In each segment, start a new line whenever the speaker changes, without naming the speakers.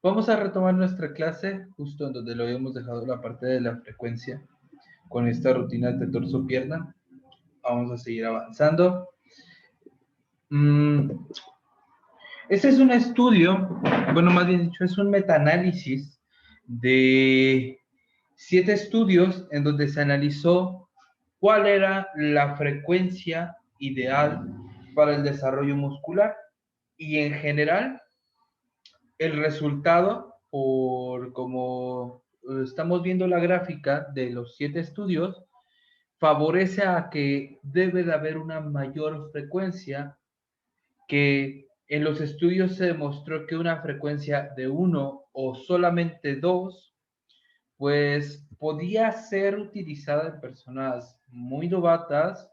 Vamos a retomar nuestra clase justo en donde lo habíamos dejado la parte de la frecuencia con esta rutina de torso-pierna. Vamos a seguir avanzando. Mm, Este es un estudio, bueno, más bien dicho, es un metaanálisis de 7 estudios en donde se analizó cuál era la frecuencia ideal para el desarrollo muscular y en general el resultado, por como estamos viendo la gráfica de los 7 estudios, favorece a que debe de haber una mayor frecuencia, que en los estudios se demostró que una frecuencia de uno o solamente dos, pues podía ser utilizada en personas muy novatas,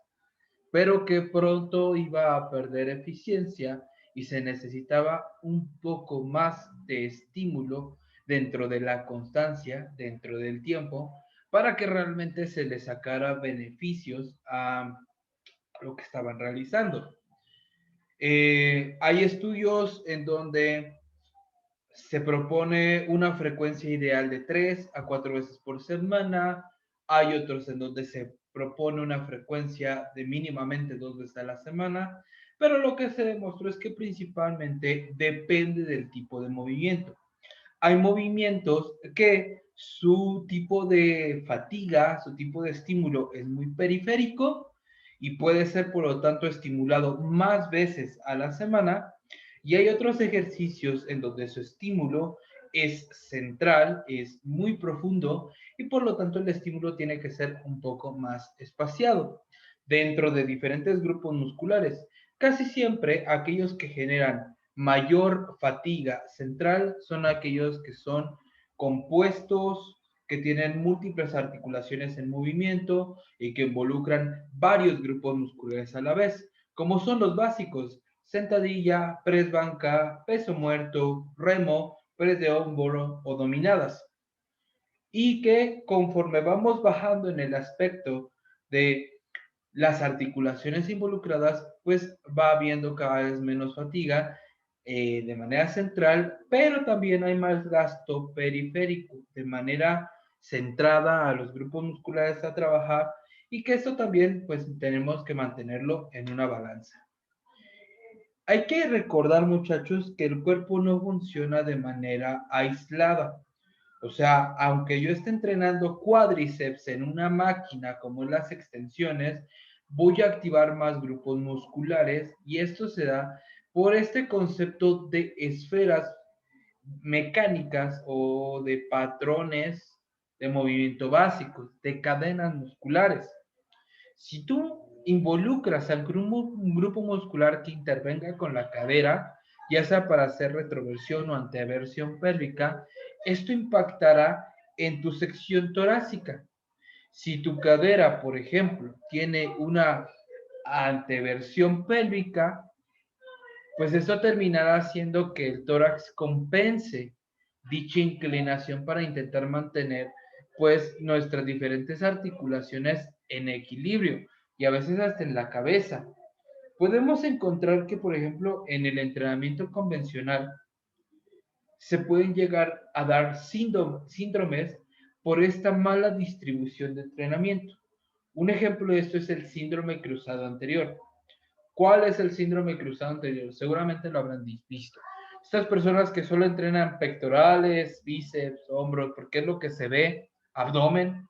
pero que pronto iba a perder eficiencia y se necesitaba un poco más de estímulo dentro de la constancia, dentro del tiempo, para que realmente se le sacara beneficios a lo que estaban realizando. Hay estudios en donde se propone una frecuencia ideal de 3 a 4 veces por semana. Hay otros en donde se propone una frecuencia de mínimamente 2 veces a la semana. Pero lo que se demostró es que principalmente depende del tipo de movimiento. Hay movimientos que su tipo de fatiga, su tipo de estímulo es muy periférico y puede ser por lo tanto estimulado más veces a la semana, y hay otros ejercicios en donde su estímulo es central, es muy profundo y por lo tanto el estímulo tiene que ser un poco más espaciado dentro de diferentes grupos musculares. Casi siempre aquellos que generan mayor fatiga central son aquellos que son compuestos, que tienen múltiples articulaciones en movimiento y que involucran varios grupos musculares a la vez, como son los básicos: sentadilla, press banca, peso muerto, remo, press de hombro o dominadas. Y que conforme vamos bajando en el aspecto de las articulaciones involucradas, pues va habiendo cada vez menos fatiga de manera central, pero también hay más gasto periférico, de manera centrada a los grupos musculares a trabajar, y que eso también pues tenemos que mantenerlo en una balanza. Hay que recordar, muchachos, que el cuerpo no funciona de manera aislada. O sea, aunque yo esté entrenando cuádriceps en una máquina como en las extensiones, voy a activar más grupos musculares, y esto se da por este concepto de esferas mecánicas o de patrones de movimiento básicos, de cadenas musculares. Si tú involucras al grupo muscular que intervenga con la cadera, ya sea para hacer retroversión o anteversión pélvica, esto impactará en tu sección torácica. Si tu cadera, por ejemplo, tiene una anteversión pélvica, pues eso terminará haciendo que el tórax compense dicha inclinación para intentar mantener pues nuestras diferentes articulaciones en equilibrio, y a veces hasta en la cabeza. Podemos encontrar que, por ejemplo, en el entrenamiento convencional se pueden llegar a dar síndromes por esta mala distribución de entrenamiento. Un ejemplo de esto es el síndrome cruzado anterior. ¿Cuál es el síndrome cruzado anterior? Seguramente lo habrán visto. Estas personas que solo entrenan pectorales, bíceps, hombros, porque es lo que se ve, abdomen,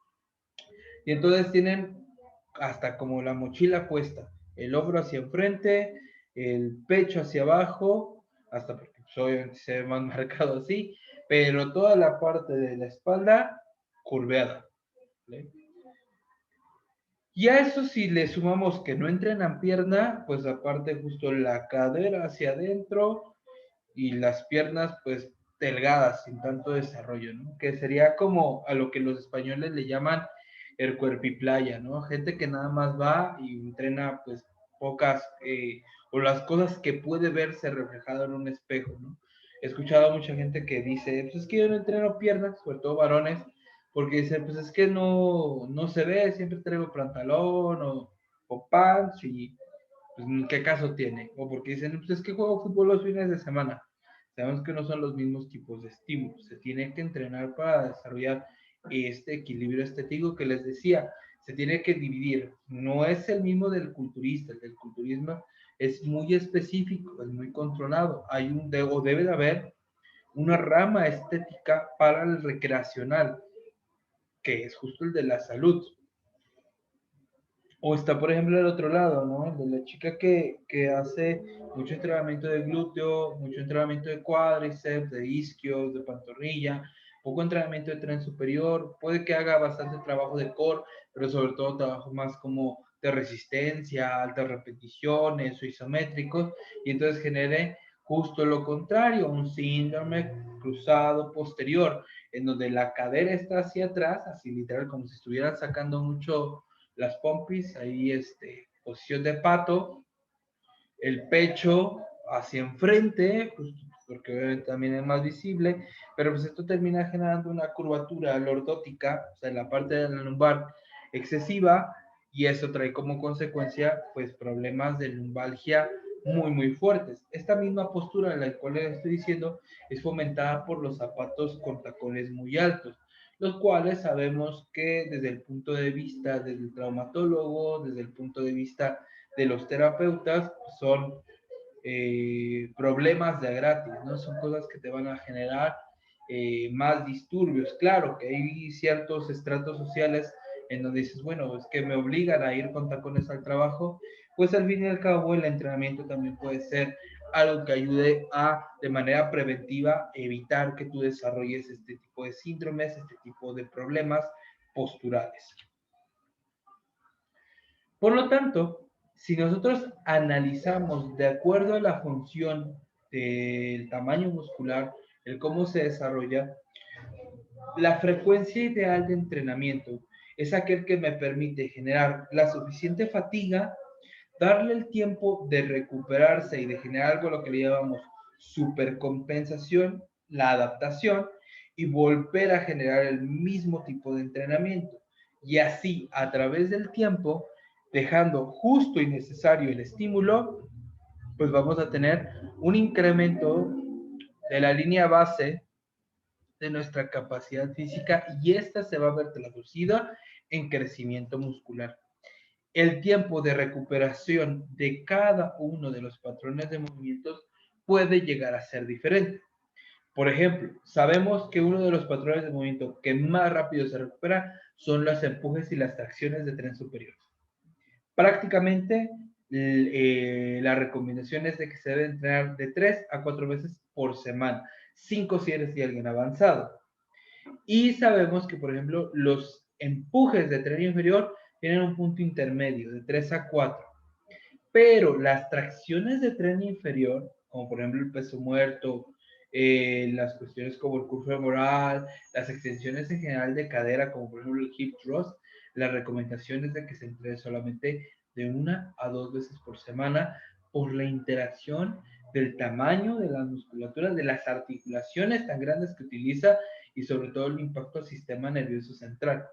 y entonces tienen hasta como la mochila puesta, el hombro hacia enfrente, el pecho hacia abajo, hasta porque pues, obviamente se ve más marcado así, pero toda la parte de la espalda curveada, ¿vale? Y a eso, si le sumamos que no entrenan pierna, pues aparte justo la cadera hacia adentro y las piernas pues delgadas, sin tanto desarrollo, ¿no? Que sería como a lo que los españoles le llaman el cuerpiplaya, ¿no? Gente que nada más va y entrena pues pocas, o las cosas que puede verse reflejado en un espejo, ¿no? He escuchado a mucha gente que dice, pues es que yo no entreno piernas, sobre todo varones, porque dicen, pues es que no se ve, siempre traigo pantalón o pants, y pues ¿qué caso tiene? O porque dicen, pues es que juego fútbol los fines de semana. Sabemos que no son los mismos tipos de estímulos. Se tiene que entrenar para desarrollar este equilibrio estético que les decía. Se tiene que dividir. No es el mismo del culturista. El del culturismo es muy específico, es muy controlado. Hay o debe de haber una rama estética para el recreacional, que es justo el de la salud. O está, por ejemplo, el otro lado, ¿no? El de la chica que hace mucho entrenamiento de glúteo, mucho entrenamiento de cuádriceps, de isquios, de pantorrilla, poco entrenamiento de tren superior, puede que haga bastante trabajo de core, pero sobre todo trabajo más como de resistencia, altas repeticiones o isométricos, y entonces genere justo lo contrario, un síndrome cruzado posterior, en donde la cadera está hacia atrás, así literal, como si estuvieran sacando mucho las pompis, ahí posición de pato, el pecho hacia enfrente, pues, porque también es más visible, pero pues esto termina generando una curvatura lordótica, o sea, en la parte de la lumbar excesiva, y eso trae como consecuencia, pues, problemas de lumbalgia muy, muy fuertes. Esta misma postura en la cual les estoy diciendo es fomentada por los zapatos con tacones muy altos, los cuales sabemos que desde el punto de vista del traumatólogo, desde el punto de vista de los terapeutas, son problemas de gratis, ¿no? Son cosas que te van a generar más disturbios. Claro que hay ciertos estratos sociales en donde dices, bueno, es que me obligan a ir con tacones al trabajo, pues al fin y al cabo el entrenamiento también puede ser algo que ayude a, de manera preventiva, evitar que tú desarrolles este tipo de síndromes, este tipo de problemas posturales. Por lo tanto, si nosotros analizamos de acuerdo a la función del tamaño muscular, el cómo se desarrolla, la frecuencia ideal de entrenamiento es aquel que me permite generar la suficiente fatiga, darle el tiempo de recuperarse y de generar algo lo que le llamamos supercompensación, la adaptación, y volver a generar el mismo tipo de entrenamiento. Y así, a través del tiempo, dejando justo y necesario el estímulo, pues vamos a tener un incremento de la línea base de nuestra capacidad física y esta se va a ver traducida en crecimiento muscular. El tiempo de recuperación de cada uno de los patrones de movimientos puede llegar a ser diferente. Por ejemplo, sabemos que uno de los patrones de movimiento que más rápido se recupera son los empujes y las tracciones de tren superior. Prácticamente la recomendación es de que se debe entrenar de 3 a 4 veces por semana, 5 si eres alguien avanzado. Y sabemos que, por ejemplo, los empujes de tren inferior tienen un punto intermedio de 3 a 4. Pero las tracciones de tren inferior, como por ejemplo el peso muerto, las cuestiones como el curso femoral, las extensiones en general de cadera, como por ejemplo el hip thrust, la recomendación es de que se entrene solamente de 1 a 2 veces por semana por la interacción del tamaño de las musculaturas, de las articulaciones tan grandes que utiliza y sobre todo el impacto al sistema nervioso central.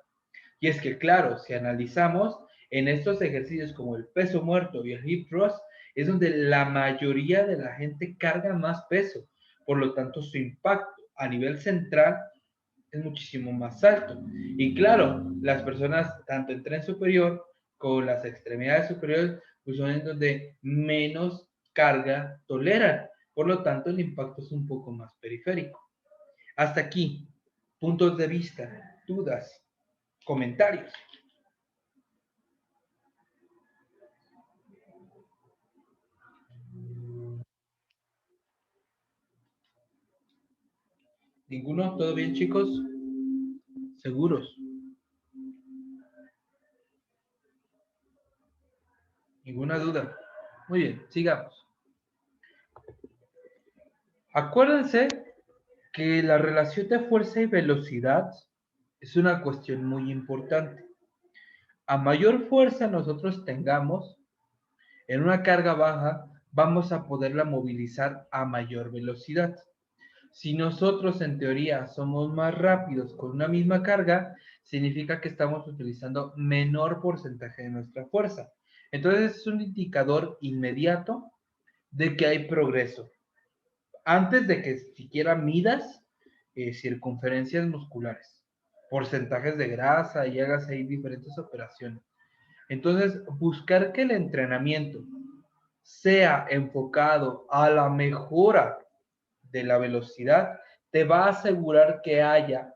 Y es que, claro, si analizamos en estos ejercicios como el peso muerto y el hip thrust, es donde la mayoría de la gente carga más peso. Por lo tanto, su impacto a nivel central es muchísimo más alto. Y claro, las personas, tanto en tren superior como las extremidades superiores, pues son en donde menos carga toleran. Por lo tanto, el impacto es un poco más periférico. Hasta aquí, puntos de vista, dudas, comentarios. ¿Ninguno? ¿Todo bien, chicos? ¿Seguros? ¿Ninguna duda? Muy bien, sigamos. Acuérdense que la relación de fuerza y velocidad es una cuestión muy importante. A mayor fuerza nosotros tengamos en una carga baja, vamos a poderla movilizar a mayor velocidad. Si nosotros en teoría somos más rápidos con una misma carga, significa que estamos utilizando menor porcentaje de nuestra fuerza. Entonces es un indicador inmediato de que hay progreso. antes de que siquiera midas circunferencias musculares, porcentajes de grasa y hagas ahí diferentes operaciones. Entonces, buscar que el entrenamiento sea enfocado a la mejora de la velocidad te va a asegurar que haya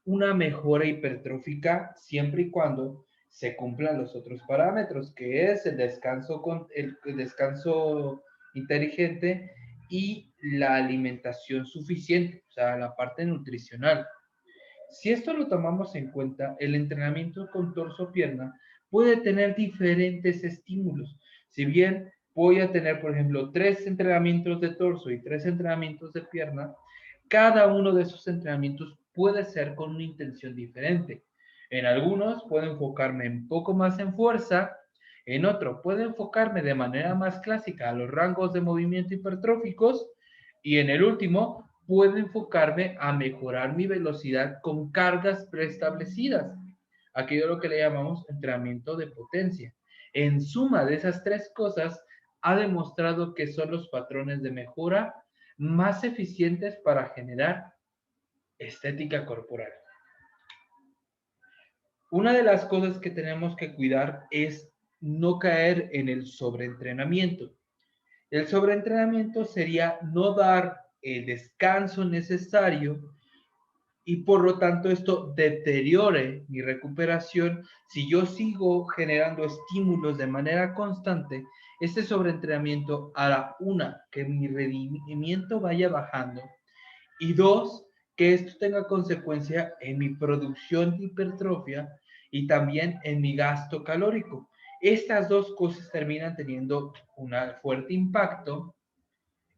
una mejora hipertrófica siempre y cuando se cumplan los otros parámetros, que es el descanso inteligente y la alimentación suficiente, o sea, la parte nutricional. Si esto lo tomamos en cuenta, el entrenamiento con torso-pierna puede tener diferentes estímulos. Si bien voy a tener, por ejemplo, 3 entrenamientos de torso y 3 entrenamientos de pierna, cada uno de esos entrenamientos puede ser con una intención diferente. En algunos puedo enfocarme un poco más en fuerza, en otro puedo enfocarme de manera más clásica a los rangos de movimiento hipertróficos y en el último puedo enfocarme a mejorar mi velocidad con cargas preestablecidas. Aquello es lo que le llamamos entrenamiento de potencia. En suma de esas 3 cosas, ha demostrado que son los patrones de mejora más eficientes para generar estética corporal. Una de las cosas que tenemos que cuidar es no caer en el sobreentrenamiento. El sobreentrenamiento sería no dar el descanso necesario y por lo tanto esto deteriore mi recuperación. Si yo sigo generando estímulos de manera constante, este sobreentrenamiento hará una, que mi rendimiento vaya bajando y dos, que esto tenga consecuencia en mi producción de hipertrofia y también en mi gasto calórico. Estas dos cosas terminan teniendo un fuerte impacto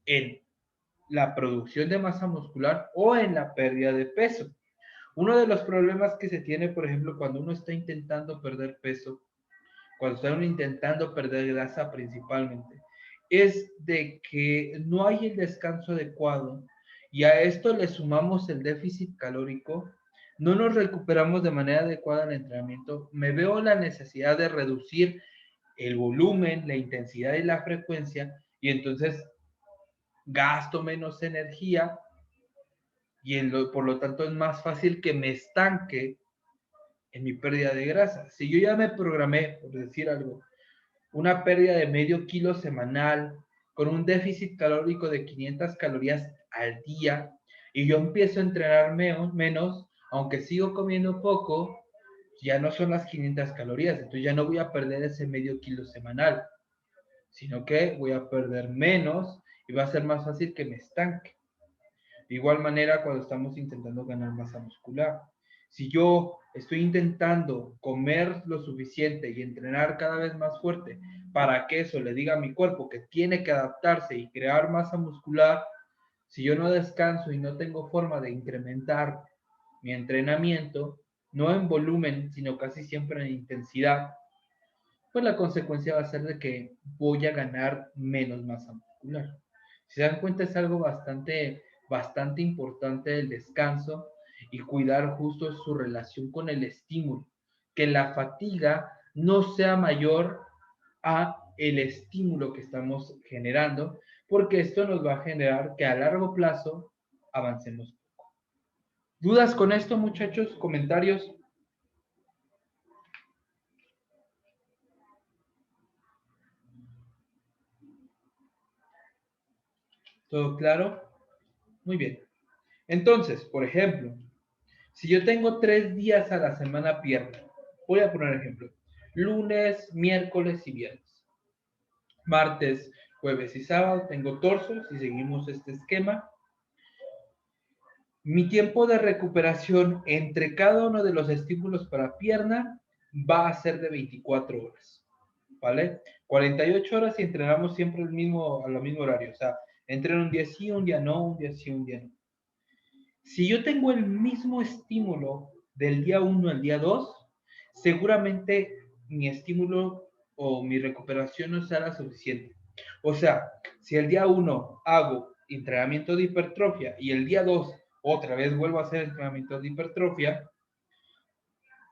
en la producción de masa muscular o en la pérdida de peso. Uno de los problemas que se tiene, por ejemplo, cuando uno está intentando perder peso, cuando está uno intentando perder grasa principalmente, es de que no hay el descanso adecuado y a esto le sumamos el déficit calórico, no nos recuperamos de manera adecuada en el entrenamiento, me veo la necesidad de reducir el volumen, la intensidad y la frecuencia y entonces gasto menos energía y por lo tanto es más fácil que me estanque en mi pérdida de grasa. Si yo ya me programé, por decir algo, una pérdida de medio kilo semanal con un déficit calórico de 500 calorías al día y yo empiezo a entrenar menos, aunque sigo comiendo poco, ya no son las 500 calorías, entonces ya no voy a perder ese medio kilo semanal, sino que voy a perder menos y va a ser más fácil que me estanque. De igual manera, cuando estamos intentando ganar masa muscular, si yo estoy intentando comer lo suficiente y entrenar cada vez más fuerte para que eso le diga a mi cuerpo que tiene que adaptarse y crear masa muscular, si yo no descanso y no tengo forma de incrementar mi entrenamiento, no en volumen, sino casi siempre en intensidad, pues la consecuencia va a ser de que voy a ganar menos masa muscular. Si se dan cuenta, es algo bastante importante el descanso y cuidar justo su relación con el estímulo. Que la fatiga no sea mayor a el estímulo que estamos generando, porque esto nos va a generar que a largo plazo avancemos. ¿Dudas con esto, muchachos? ¿Comentarios? ¿Todo claro? Muy bien. Entonces, por ejemplo, si yo tengo 3 días a la semana pierna, voy a poner ejemplo, lunes, miércoles y viernes. Martes, jueves y sábado tengo torso, si seguimos este esquema. Mi tiempo de recuperación entre cada uno de los estímulos para pierna va a ser de 24 horas, ¿vale? 48 horas y entrenamos siempre a lo mismo horario, o sea, entreno un día sí, un día no, un día sí, un día no. Si yo tengo el mismo estímulo del día 1 al día 2, seguramente mi estímulo o mi recuperación no será suficiente. O sea, si el día 1 hago entrenamiento de hipertrofia y el día 2 otra vez vuelvo a hacer entrenamiento de hipertrofia,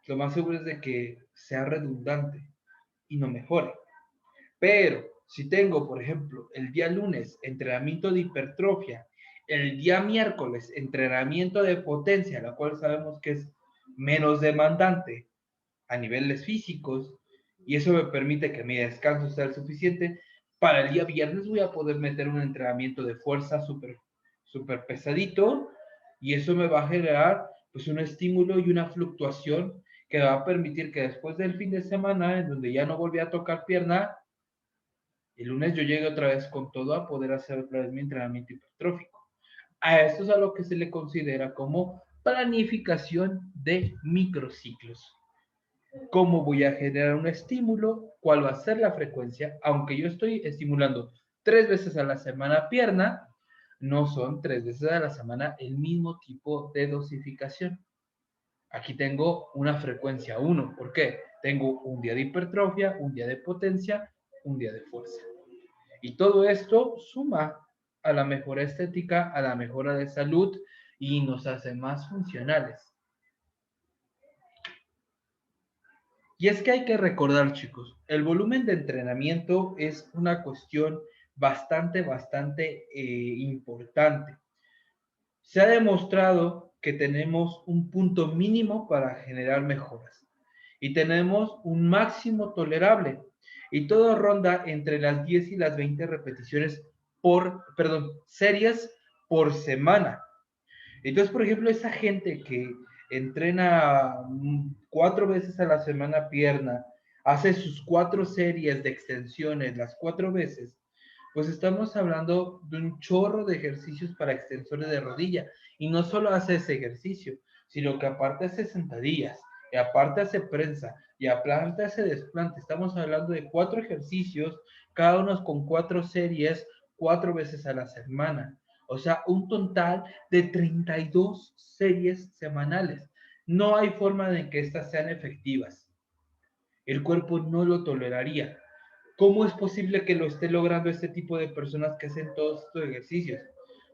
lo más seguro es de que sea redundante y no mejore. Pero si tengo, por ejemplo, el día lunes entrenamiento de hipertrofia el día miércoles entrenamiento de potencia, la cual sabemos que es menos demandante a niveles físicos, y eso me permite que mi descanso sea el suficiente. Para el día viernes voy a poder meter un entrenamiento de fuerza súper pesadito, y eso me va a generar pues un estímulo y una fluctuación que va a permitir que después del fin de semana, en donde ya no volví a tocar pierna, el lunes yo llegue otra vez con todo a poder hacer otra vez mi entrenamiento hipertrófico. A esto es a lo que se le considera como planificación de microciclos. ¿Cómo voy a generar un estímulo? ¿Cuál va a ser la frecuencia? Aunque yo estoy estimulando 3 veces a la semana pierna, no son 3 veces a la semana el mismo tipo de dosificación. Aquí tengo una frecuencia 1. ¿Por qué? Tengo un día de hipertrofia, un día de potencia, un día de fuerza. Y todo esto suma a la mejora estética, a la mejora de salud y nos hace más funcionales. Y es que hay que recordar, chicos, el volumen de entrenamiento es una cuestión bastante importante. Se ha demostrado que tenemos un punto mínimo para generar mejoras y tenemos un máximo tolerable, y todo ronda entre las 10 y las 20 repeticiones series por semana. Entonces, por ejemplo, esa gente que entrena 4 veces a la semana pierna, hace sus 4 series de extensiones las 4 veces, pues estamos hablando de un chorro de ejercicios para extensores de rodilla. Y no solo hace ese ejercicio, sino que aparte hace sentadillas, y aparte hace prensa, y aparte hace desplante. Estamos hablando de 4 ejercicios, cada uno con 4 series, 4 veces a la semana. O sea, un total de 32 series semanales. No hay forma de que estas sean efectivas. El cuerpo no lo toleraría. ¿Cómo es posible que lo esté logrando este tipo de personas que hacen todos estos ejercicios?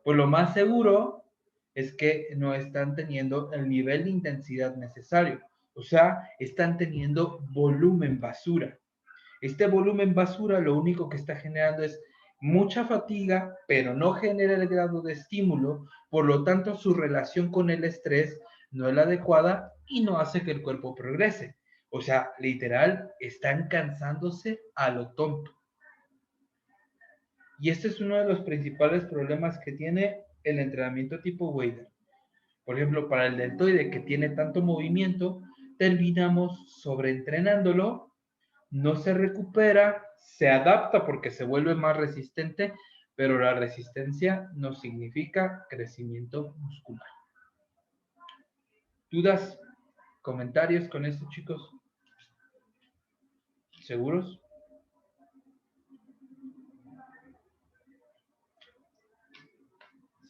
Pues lo más seguro es que no están teniendo el nivel de intensidad necesario. O sea, están teniendo volumen basura. Este volumen basura lo único que está generando es mucha fatiga, pero no genera el grado de estímulo, por lo tanto su relación con el estrés no es la adecuada y no hace que el cuerpo progrese. O sea, literal, están cansándose a lo tonto. Y este es uno de los principales problemas que tiene el entrenamiento tipo Wader. Por ejemplo, para el deltoide que tiene tanto movimiento, terminamos sobreentrenándolo, no se recupera, se adapta porque se vuelve más resistente, pero la resistencia no significa crecimiento muscular. ¿Dudas? ¿Comentarios con esto, chicos? ¿Seguros?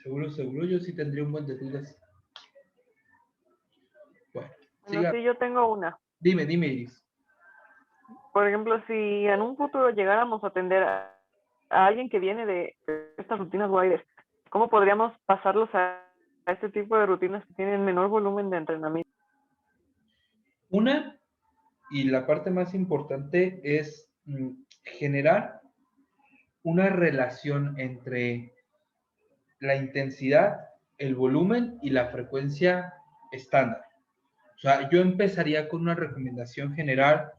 Seguro, yo sí tendría un buen de dudas. Bueno, siga.
Sí, yo tengo una.
Dime, Iris.
Por ejemplo, si en un futuro llegáramos a atender a alguien que viene de estas rutinas Wider, ¿cómo podríamos pasarlos a este tipo de rutinas que tienen menor volumen de entrenamiento?
Una, y la parte más importante, es generar una relación entre la intensidad, el volumen y la frecuencia estándar. O sea, yo empezaría con una recomendación general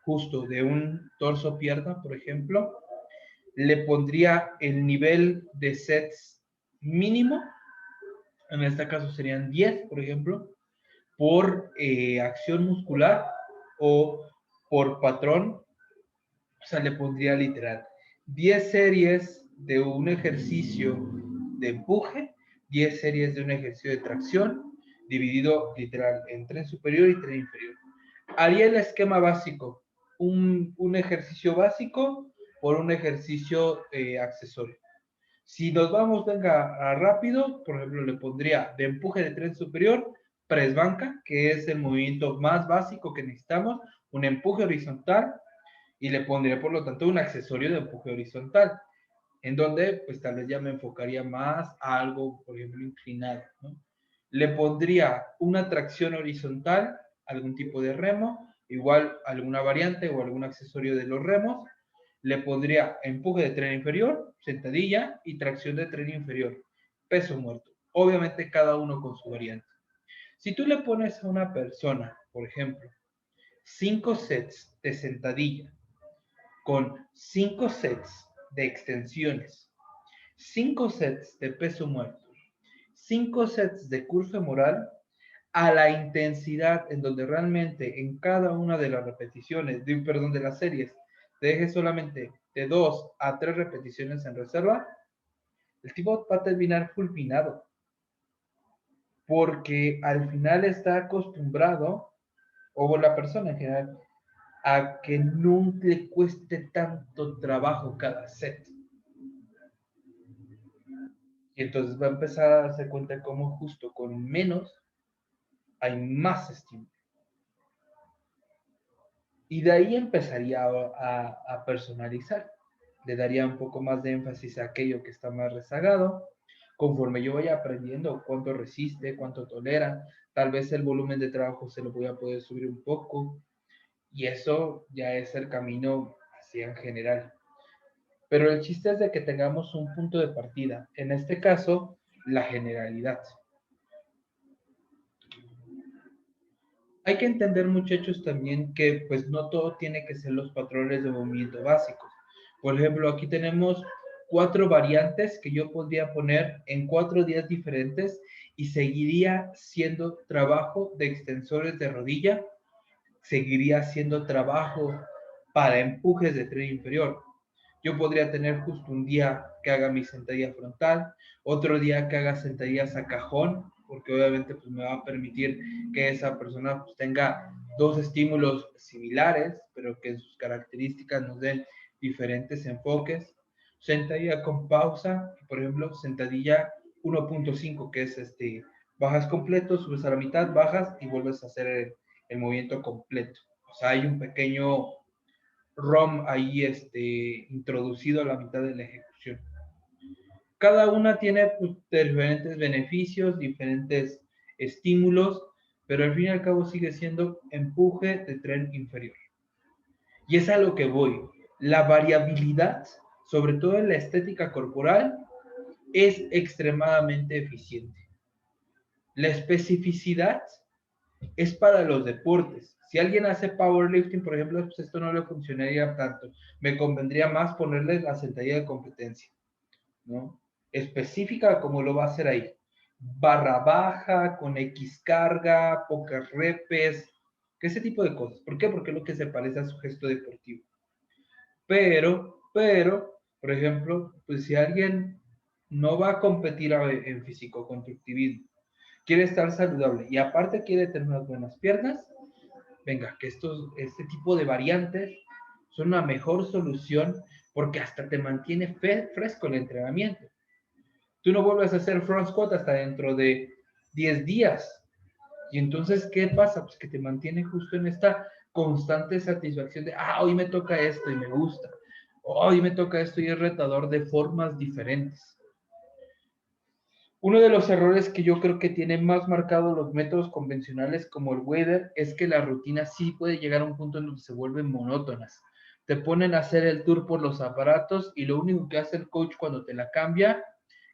justo de un torso-pierna, por ejemplo. Le pondría el nivel de sets mínimo, en este caso serían 10, por ejemplo, por acción muscular o por patrón. O sea, le pondría literal 10 series de un ejercicio de empuje, 10 series de un ejercicio de tracción, dividido literal en tren superior y tren inferior. Haría el esquema básico, un ejercicio básico por un ejercicio accesorio. Si nos vamos, venga, rápido, por ejemplo, le pondría de empuje de tren superior, press banca, que es el movimiento más básico que necesitamos, un empuje horizontal, y le pondría, por lo tanto, un accesorio de empuje horizontal, en donde, pues, tal vez ya me enfocaría más a algo, por ejemplo, inclinado, ¿no? Le pondría una tracción horizontal, algún tipo de remo, igual alguna variante o algún accesorio de los remos. Le pondría empuje de tren inferior, sentadilla y tracción de tren inferior. peso muerto. Obviamente cada uno con su variante. Si tú le pones a una persona, por ejemplo, 5 sets de sentadilla con 5 sets de extensiones, 5 sets de peso muerto, 5 sets de curso femoral, a la intensidad en donde realmente en cada una de las repeticiones, de las series, te deje solamente de 2 a 3 repeticiones en reserva, el tipo va a terminar fulminado. Porque al final está acostumbrado, o la persona en general, a que no le cueste tanto trabajo cada set. Y entonces va a empezar a darse cuenta cómo justo con menos hay más estímulo. Y de ahí empezaría a personalizar. Le daría un poco más de énfasis a aquello que está más rezagado. Conforme yo vaya aprendiendo cuánto resiste, cuánto tolera, tal vez el volumen de trabajo se lo voy a poder subir un poco. Y eso ya es el camino así en general. Pero el chiste es de que tengamos un punto de partida. En este caso, la generalidad. Hay que entender, muchachos, también que pues no todo tiene que ser los patrones de movimiento básicos. Por ejemplo, aquí tenemos 4 variantes que yo podría poner en 4 días diferentes y seguiría siendo trabajo de extensores de rodilla, seguiría siendo trabajo para empujes de tren inferior. Yo podría tener justo un día que haga mi sentadilla frontal, otro día que haga sentadillas a cajón, porque obviamente pues, me va a permitir que esa persona pues, tenga 2 estímulos similares, pero que en sus características nos den diferentes enfoques. Sentadilla con pausa, por ejemplo, sentadilla 1.5, que es bajas completo, subes a la mitad, bajas y vuelves a hacer el movimiento completo. O sea, hay un pequeño ROM ahí introducido a la mitad de la ejecución. Cada una tiene pues, diferentes beneficios, diferentes estímulos, pero al fin y al cabo sigue siendo empuje de tren inferior. Y es a lo que voy. La variabilidad, sobre todo en la estética corporal, es extremadamente eficiente. La especificidad es para los deportes. Si alguien hace powerlifting, por ejemplo, pues esto no le funcionaría tanto. Me convendría más ponerle la sentadilla de competencia, ¿no? Específica como lo va a hacer ahí. Barra baja, con X carga, pocas repes, que ese tipo de cosas. ¿Por qué? Porque es lo que se parece a su gesto deportivo. Pero, por ejemplo, pues si alguien no va a competir en físico-constructivismo, quiere estar saludable y aparte quiere tener unas buenas piernas, venga, que este tipo de variantes son una mejor solución porque hasta te mantiene fresco el entrenamiento. Tú no vuelves a hacer front squat hasta dentro de 10 días. Y entonces, ¿qué pasa? Pues que te mantiene justo en esta constante satisfacción de, hoy me toca esto y me gusta. Hoy me toca esto y es retador de formas diferentes. Uno de los errores que yo creo que tienen más marcados los métodos convencionales como el Wader es que la rutina sí puede llegar a un punto en donde se vuelven monótonas. Te ponen a hacer el tour por los aparatos y lo único que hace el coach cuando te la cambia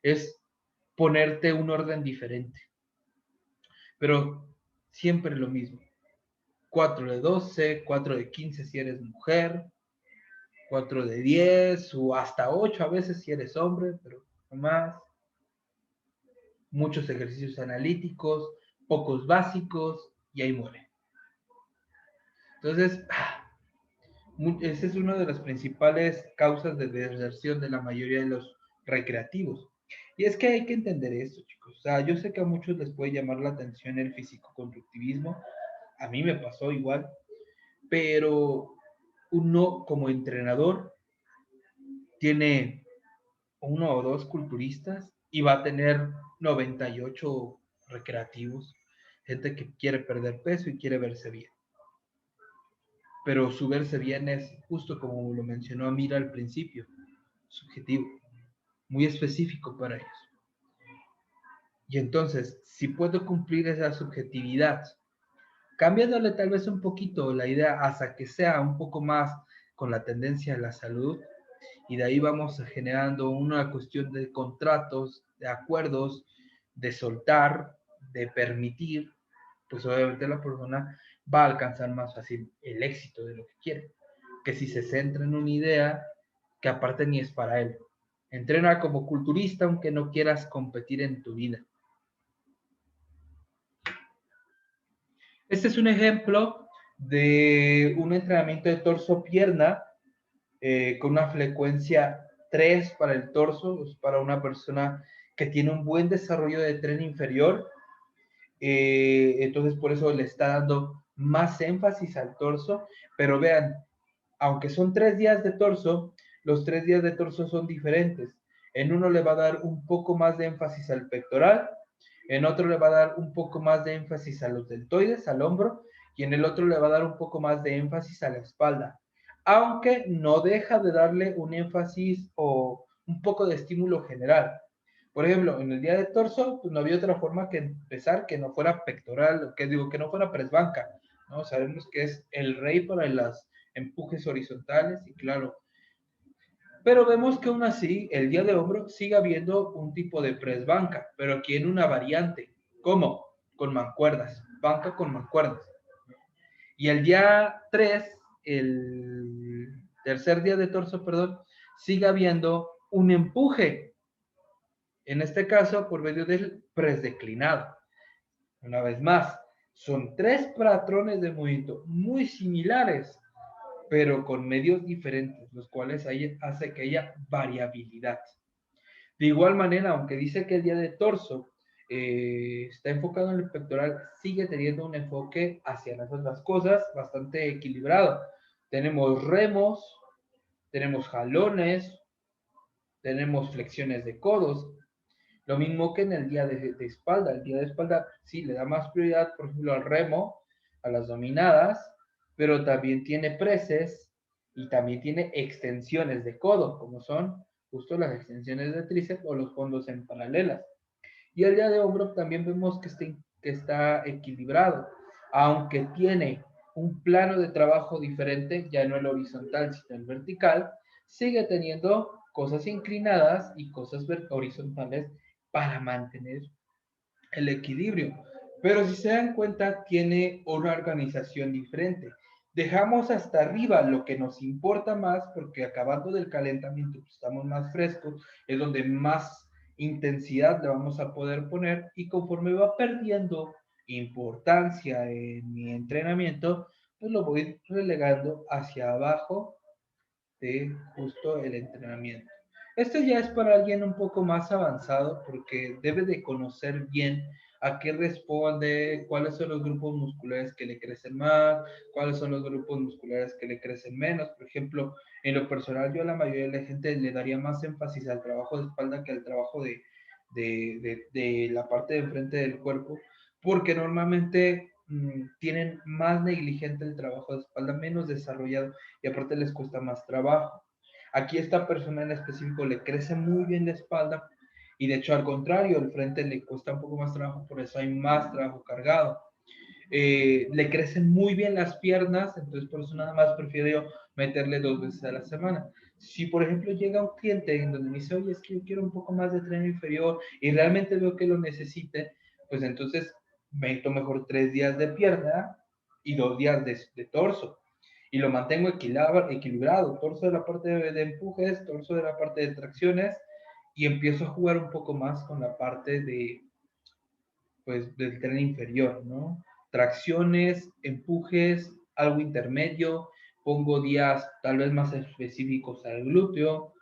es ponerte un orden diferente. Pero siempre lo mismo. 4 de 12, 4 de 15 si eres mujer, 4 de 10 o hasta 8 a veces si eres hombre, pero no más. Muchos ejercicios analíticos, pocos básicos y ahí muere. Entonces, esa es una de las principales causas de deserción de la mayoría de los recreativos. Y es que hay que entender esto, chicos. O sea, yo sé que a muchos les puede llamar la atención el físico-constructivismo. A mí me pasó igual. Pero uno como entrenador tiene 1 o 2 culturistas y va a tener 98 recreativos, gente que quiere perder peso y quiere verse bien. Pero su verse bien es justo como lo mencionó Amira al principio, subjetivo, muy específico para ellos. Y entonces, si puedo cumplir esa subjetividad, cambiándole tal vez un poquito la idea hasta que sea un poco más con la tendencia a la salud, y de ahí vamos generando una cuestión de contratos, de acuerdos, de soltar, de permitir, pues obviamente la persona va a alcanzar más fácil el éxito de lo que quiere, que si se centra en una idea que aparte ni es para él. Entrena como culturista aunque no quieras competir en tu vida. Este es un ejemplo de un entrenamiento de torso-pierna con una frecuencia 3 para el torso, pues para una persona que tiene un buen desarrollo de tren inferior. Entonces por eso le está dando más énfasis al torso. Pero vean, aunque son 3 días de torso, los 3 días de torso son diferentes. En uno le va a dar un poco más de énfasis al pectoral, en otro le va a dar un poco más de énfasis a los deltoides, al hombro, y en el otro le va a dar un poco más de énfasis a la espalda, aunque no deja de darle un énfasis o un poco de estímulo general. Por ejemplo, en el día de torso, pues no había otra forma que empezar que no fuera pectoral, que digo, que no fuera press banca, ¿no? Sabemos que es el rey para las empujes horizontales y claro, pero vemos que aún así, el día de hombro sigue habiendo un tipo de press banca, pero aquí en una variante. ¿Cómo? Con mancuernas, banca con mancuernas. Y el día 3, el tercer día de torso, perdón, sigue habiendo un empuje. En este caso, por medio del press declinado. Una vez más, son 3 patrones de movimiento muy similares, pero con medios diferentes, los cuales hace que haya variabilidad. De igual manera, aunque dice que el día de torso está enfocado en el pectoral, sigue teniendo un enfoque hacia las otras cosas bastante equilibrado. Tenemos remos, tenemos jalones, tenemos flexiones de codos, lo mismo que en el día de espalda. El día de espalda sí le da más prioridad, por ejemplo, al remo, a las dominadas, pero también tiene preses y también tiene extensiones de codo, como son justo las extensiones de tríceps o los fondos en paralelas. Y el día de hombro también vemos que está equilibrado, aunque tiene un plano de trabajo diferente, ya no el horizontal, sino el vertical, sigue teniendo cosas inclinadas y cosas horizontales para mantener el equilibrio. Pero si se dan cuenta, tiene una organización diferente. Dejamos hasta arriba lo que nos importa más, porque acabando del calentamiento pues, estamos más frescos, es donde más intensidad le vamos a poder poner y conforme va perdiendo importancia en mi entrenamiento, pues lo voy relegando hacia abajo de justo el entrenamiento. Esto ya es para alguien un poco más avanzado porque debe de conocer bien a qué responde, cuáles son los grupos musculares que le crecen más, cuáles son los grupos musculares que le crecen menos. Por ejemplo, en lo personal yo a la mayoría de la gente le daría más énfasis al trabajo de espalda que al trabajo de la parte de enfrente del cuerpo, porque normalmente tienen más negligente el trabajo de espalda, menos desarrollado y aparte les cuesta más trabajo. Aquí esta persona en específico le crece muy bien la espalda y de hecho al contrario, el frente le cuesta un poco más trabajo, por eso hay más trabajo cargado. Le crecen muy bien las piernas, entonces por eso nada más prefiero yo meterle 2 veces a la semana. Si por ejemplo llega un cliente en donde me dice, oye, es que yo quiero un poco más de tren inferior y realmente veo que lo necesite, pues entonces meto mejor 3 días de pierna y 2 días de torso y lo mantengo equilibrado, torso de la parte de empujes, torso de la parte de tracciones y empiezo a jugar un poco más con la parte de, pues, del tren inferior, ¿no? Tracciones, empujes, algo intermedio, pongo días tal vez más específicos al glúteo,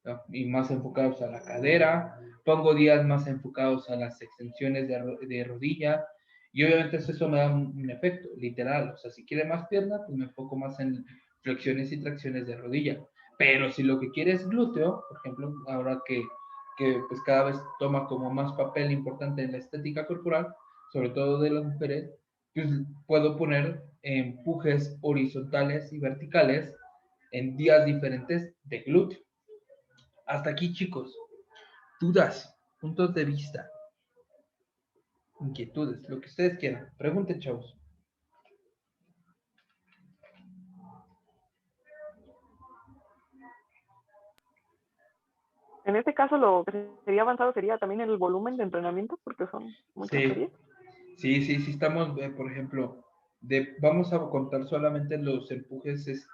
¿no? Y más enfocados a la cadera, pongo días más enfocados a las extensiones de rodilla, y obviamente eso me da un efecto literal, o sea, si quiere más pierna, pues me enfoco más en flexiones y tracciones de rodilla, pero si lo que quiere es glúteo, por ejemplo, ahora que pues cada vez toma como más papel importante en la estética corporal, sobre todo de las mujeres, pues puedo poner empujes horizontales y verticales en días diferentes de glúteo. Hasta aquí, chicos. Dudas, puntos de vista, inquietudes, lo que ustedes quieran. Pregunten, chavos.
este caso lo que sería avanzado sería también el volumen de entrenamiento, porque son muchas series.
Sí, estamos, por ejemplo, vamos a contar solamente los empujes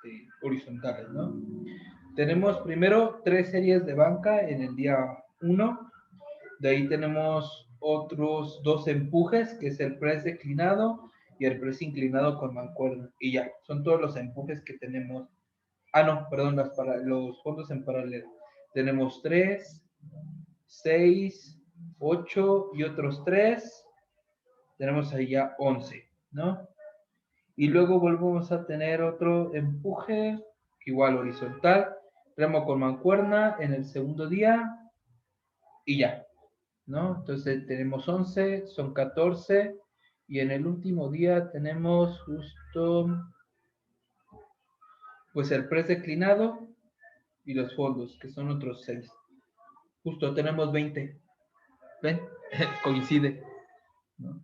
horizontales, ¿no? Tenemos primero 3 series de banca en el día 1, de ahí tenemos otros 2 empujes, que es el press declinado y el press inclinado con mancuerna, y ya, son todos los empujes que tenemos. No, perdón, los fondos en paralelo. Tenemos 3, 6, 8 y otros 3. Tenemos ahí ya 11, ¿no? Y luego volvemos a tener otro empuje, igual horizontal, remo con mancuerna en el segundo día y ya, ¿no? Entonces tenemos 11, son 14 y en el último día tenemos justo pues el press declinado y los fondos, que son otros 6. Justo tenemos 20. ¿Ven? Coincide, ¿no?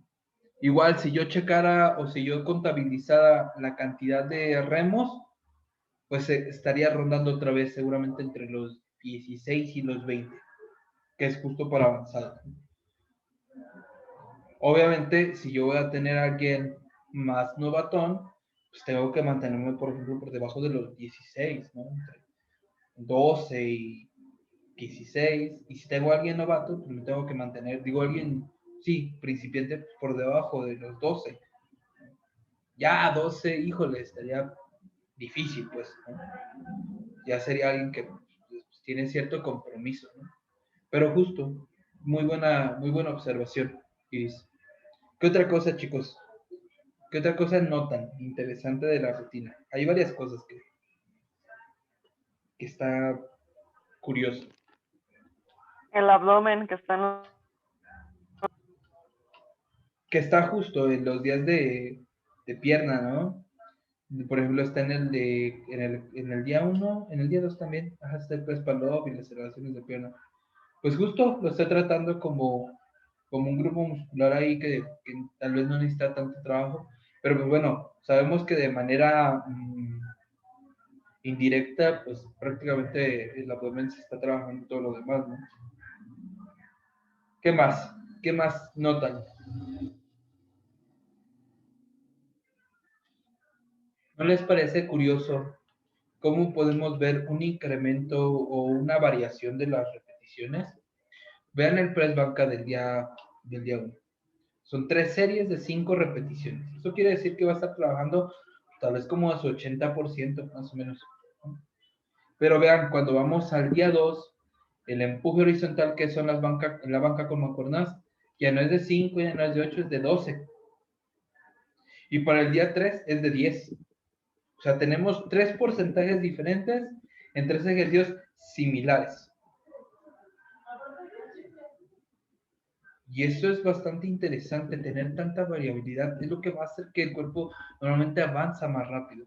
Igual, si yo checara o si yo contabilizara la cantidad de remos, pues estaría rondando otra vez seguramente entre los 16 y los 20, que es justo para avanzar. Obviamente, si yo voy a tener a alguien más novatón, pues tengo que mantenerme, por ejemplo, por debajo de los 16, ¿no? Entre 12 y 16. Y si tengo a alguien novato, pues me tengo que mantener, digo alguien, sí, principiante, pues por debajo de los 12. Ya 12, híjole, estaría difícil, pues, ¿no? Ya sería alguien que pues, tiene cierto compromiso, ¿no? Pero justo, muy buena observación, Iris. ¿Qué otra cosa, chicos? ¿Qué otra cosa notan interesante de la rutina? Hay varias cosas que está curioso.
El abdomen que está en
Que está justo en los días de pierna, ¿no? Por ejemplo, está en el día 1, en el día 2 también, está el press pull-up y las elevaciones de pierna. Pues justo lo estoy tratando como un grupo muscular ahí que tal vez no necesita tanto trabajo, pero pues bueno, sabemos que de manera indirecta, pues prácticamente el abdomen se está trabajando todo lo demás, ¿no? ¿Qué más? ¿Qué más notan? ¿No les parece curioso cómo podemos ver un incremento o una variación de las repeticiones? Vean el press banca del día 1. Son 3 series de 5 repeticiones. Eso quiere decir que va a estar trabajando tal vez como a su 80% más o menos. Pero vean, cuando vamos al día 2, el empuje horizontal, que son la banca con mancuernas, ya no es de 5, ya no es de 8, es de 12. Y para el día 3 es de 10. O sea, tenemos 3 porcentajes diferentes en 3 ejercicios similares. Y eso es bastante interesante, tener tanta variabilidad. Es lo que va a hacer que el cuerpo normalmente avanza más rápido.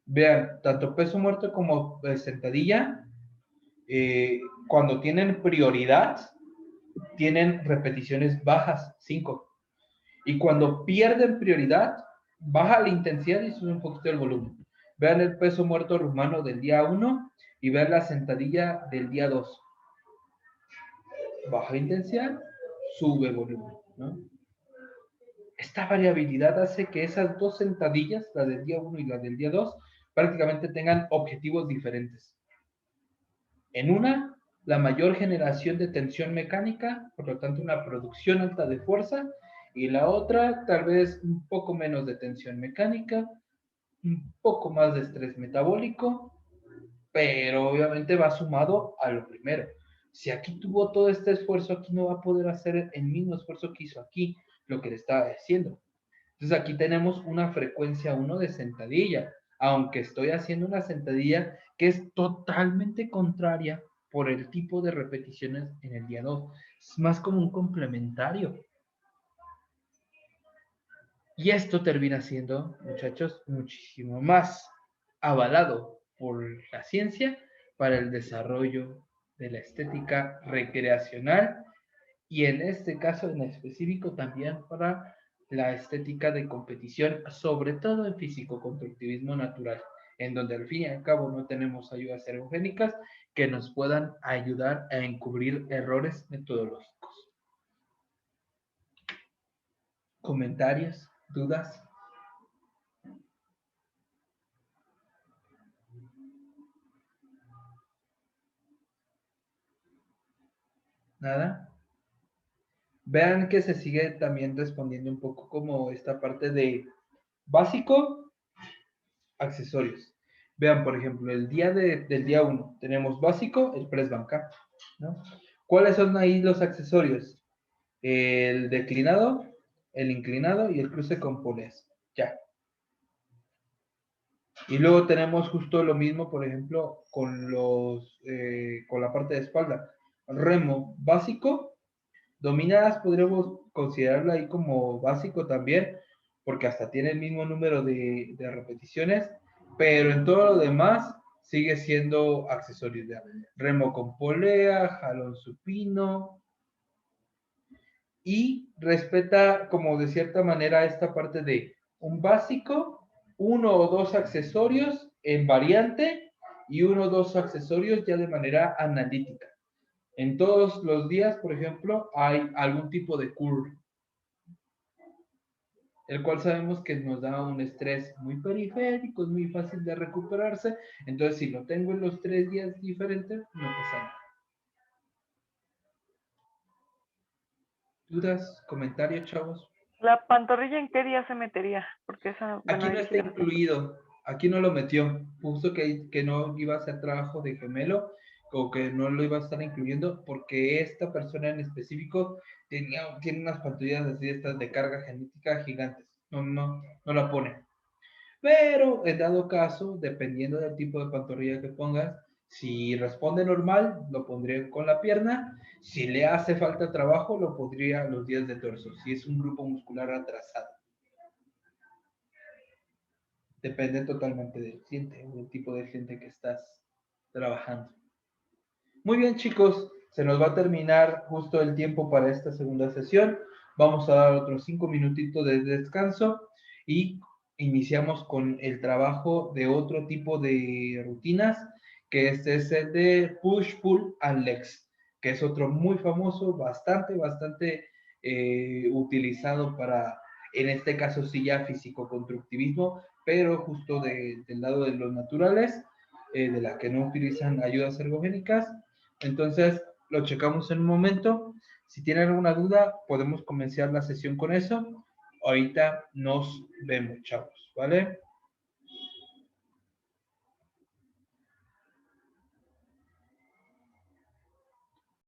Vean, tanto peso muerto como sentadilla, cuando tienen prioridad, tienen repeticiones bajas, 5. Y cuando pierden prioridad, baja la intensidad y sube un poquito el volumen. Vean el peso muerto rumano del día 1 y vean la sentadilla del día 2. Baja intensidad, sube volumen, ¿no? Esta variabilidad hace que esas dos sentadillas, la del día 1 y la del día 2, prácticamente tengan objetivos diferentes. En una, la mayor generación de tensión mecánica, por lo tanto una producción alta de fuerza, y la otra tal vez un poco menos de tensión mecánica, un poco más de estrés metabólico, pero obviamente va sumado a lo primero. Si aquí tuvo todo este esfuerzo, aquí no va a poder hacer el mismo esfuerzo que hizo aquí, lo que le estaba diciendo. Entonces aquí tenemos una frecuencia 1 de sentadilla, aunque estoy haciendo una sentadilla que es totalmente contraria por el tipo de repeticiones en el día 2. Es más como un complementario. Y esto termina siendo, muchachos, muchísimo más avalado por la ciencia para el desarrollo de la estética recreacional y en este caso en específico también para la estética de competición, sobre todo en físico-constructivismo natural, en donde al fin y al cabo no tenemos ayudas ergogénicas que nos puedan ayudar a encubrir errores metodológicos. ¿Comentarios? ¿Dudas? ¿Nada? Vean que se sigue también respondiendo un poco como esta parte de básico, accesorios. Vean, por ejemplo, el día del día 1 tenemos básico, el press banca, ¿no? ¿Cuáles son ahí los accesorios? El declinado, el inclinado y el cruce con poleas. Ya. Y luego tenemos justo lo mismo, por ejemplo, con con la parte de espalda. Remo básico, dominadas podríamos considerarlo ahí como básico también, porque hasta tiene el mismo número de repeticiones, pero en todo lo demás sigue siendo accesorios. ¿Ya? Remo con polea, jalón supino, y respeta como de cierta manera esta parte de un básico, uno o dos accesorios en variante y uno o dos accesorios ya de manera analítica. En todos los días, por ejemplo, hay algún tipo de curl, el cual sabemos que nos da un estrés muy periférico, es muy fácil de recuperarse. Entonces, si lo tengo en los 3 días diferentes, no pasa nada. ¿Dudas? ¿Comentarios, chavos?
¿La pantorrilla en qué día se metería? Porque esa, bueno,
Aquí no
ahí sí
está
la tengo.
incluido, aquí no lo metió, puso que no iba a hacer trabajo de gemelo o que no lo iba a estar incluyendo porque esta persona en específico tiene unas pantallas así estas de carga genética gigantes, no la pone. Pero en dado caso, dependiendo del tipo de pantorrilla que pongas, si responde normal, lo pondría con la pierna. Si le hace falta trabajo, lo pondría los días de torso, si es un grupo muscular atrasado. Depende totalmente del cliente o del tipo de gente que estás trabajando. Muy bien, chicos, se nos va a terminar justo el tiempo para esta segunda sesión. Vamos a dar otros 5 minutitos de descanso y iniciamos con el trabajo de otro tipo de rutinas, que es el de push, pull and legs, que es otro muy famoso, bastante utilizado para, en este caso sí ya físico-constructivismo, pero justo del lado de los naturales, de las que no utilizan ayudas ergogénicas. Entonces, lo checamos en un momento. Si tienen alguna duda, podemos comenzar la sesión con eso. Ahorita nos vemos, chavos, ¿vale?